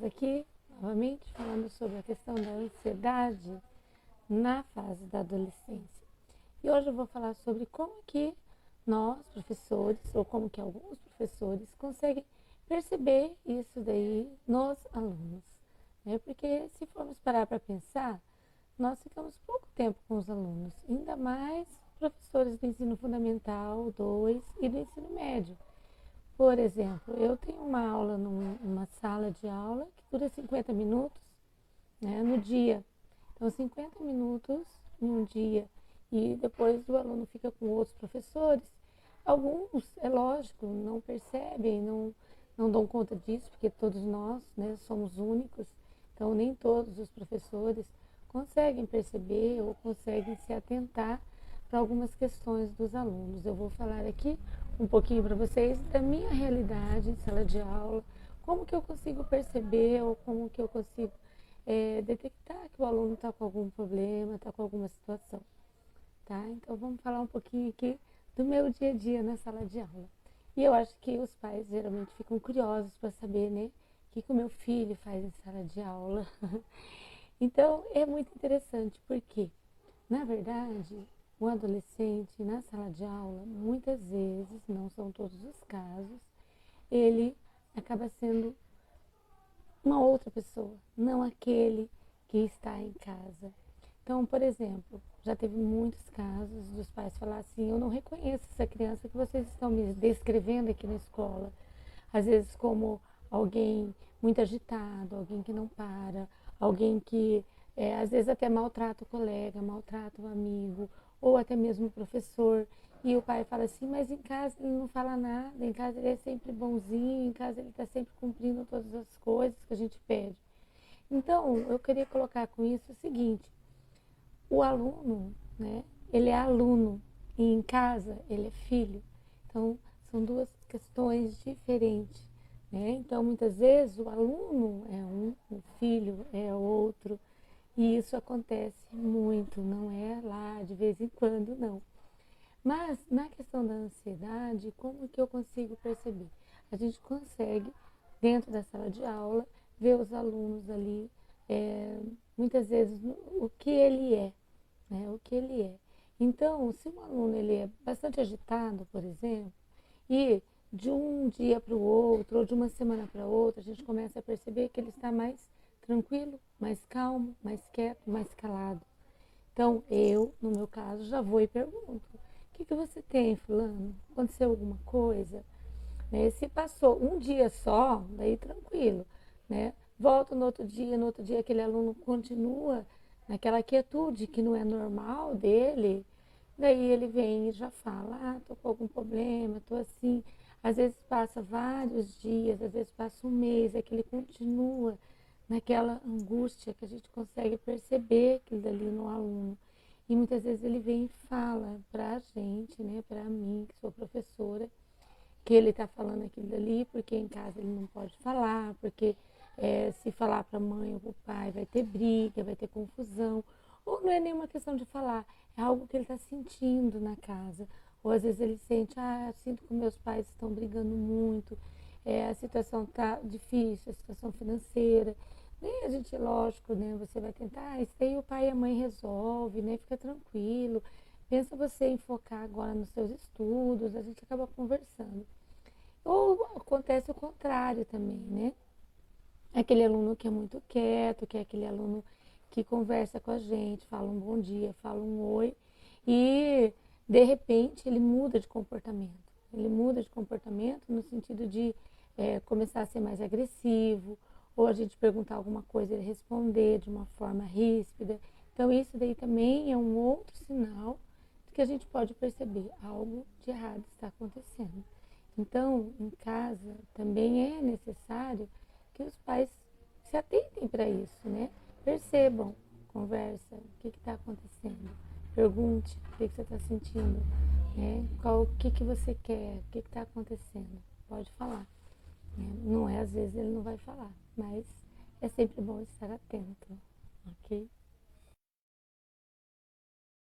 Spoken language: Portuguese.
aqui novamente falando sobre a questão da ansiedade na fase da adolescência. E hoje eu vou falar sobre como que nós, professores, ou como que alguns professores conseguem perceber isso daí nos alunos, né? Porque se formos parar para pensar, nós ficamos pouco tempo com os alunos, ainda mais professores do ensino fundamental 2 e do ensino médio. Por exemplo, eu tenho uma aula numa sala de aula que dura 50 minutos, né, no dia. Então, 50 minutos em um dia. E depois o aluno fica com outros professores. Alguns, é lógico, não percebem, não dão conta disso, porque todos nós, né, somos únicos. Então, nem todos os professores conseguem perceber ou conseguem se atentar para algumas questões dos alunos. Eu vou falar aqui um pouquinho para vocês da minha realidade em sala de aula, como que eu consigo perceber ou como que eu consigo detectar que o aluno está com algum problema, está com alguma situação, tá? Então vamos falar um pouquinho aqui do meu dia a dia na sala de aula. E eu acho que os pais geralmente ficam curiosos para saber, né, o que o meu filho faz em sala de aula. Então é muito interessante porque, na verdade, um adolescente na sala de aula, muitas vezes, não são todos os casos, ele acaba sendo uma outra pessoa, não aquele que está em casa. Então, por exemplo, já teve muitos casos dos pais falar assim: eu não reconheço essa criança que vocês estão me descrevendo aqui na escola. Às vezes como alguém muito agitado, alguém que não para, alguém que às vezes até maltrata o colega, maltrata o amigo, ou até mesmo o professor. E o pai fala assim: mas em casa ele não fala nada, em casa ele é sempre bonzinho, em casa ele está sempre cumprindo todas as coisas que a gente pede. Então, eu queria colocar com isso o seguinte: o aluno, né, ele é aluno e em casa ele é filho. Então, são duas questões diferentes, né? Então, muitas vezes o aluno é um, o filho é outro, e isso acontece muito, não é lá de vez em quando, não. Mas na questão da ansiedade, como que eu consigo perceber? A gente consegue, dentro da sala de aula, ver os alunos ali, muitas vezes, o que ele é, né? O que ele é. Então, se um aluno ele é bastante agitado, por exemplo, e de um dia para o outro, ou de uma semana para outra, a gente começa a perceber que ele está mais tranquilo, mais calmo, mais quieto, mais calado. Então, eu, no meu caso, já vou e pergunto: o que você tem, fulano? Aconteceu alguma coisa? Né? Se passou um dia só, daí tranquilo, né? Volta no outro dia aquele aluno continua naquela quietude que não é normal dele, daí ele vem e já fala: ah, tô com algum problema, tô assim. Às vezes passa vários dias, às vezes passa um mês, é que ele continua naquela angústia que a gente consegue perceber aquilo dali no aluno. E muitas vezes ele vem e fala para a gente, né, para mim, que sou professora, que ele está falando aquilo dali porque em casa ele não pode falar, porque se falar para a mãe ou para o pai vai ter briga, vai ter confusão. Ou não é nenhuma questão de falar, é algo que ele está sentindo na casa. Ou às vezes ele sente: ah, sinto que meus pais estão brigando muito, a situação está difícil, a situação financeira. E a gente, lógico, né, você vai tentar, isso aí o pai e a mãe resolve, né, fica tranquilo. Pensa você em focar agora nos seus estudos, a gente acaba conversando. Ou acontece o contrário também, né? Aquele aluno que é muito quieto, que é aquele aluno que conversa com a gente, fala um bom dia, fala um oi, e de repente ele muda de comportamento. Ele muda de comportamento no sentido de começar a ser mais agressivo, ou a gente perguntar alguma coisa e ele responder de uma forma ríspida. Então isso daí também é um outro sinal de que a gente pode perceber algo de errado está acontecendo. Então, em casa também é necessário que os pais se atentem para isso, né? Percebam, conversa, o que está acontecendo, pergunte o que você está sentindo, né? O que você quer, o que está acontecendo, pode falar. Né? Não é, às vezes ele não vai falar, mas é sempre bom estar atento, ok?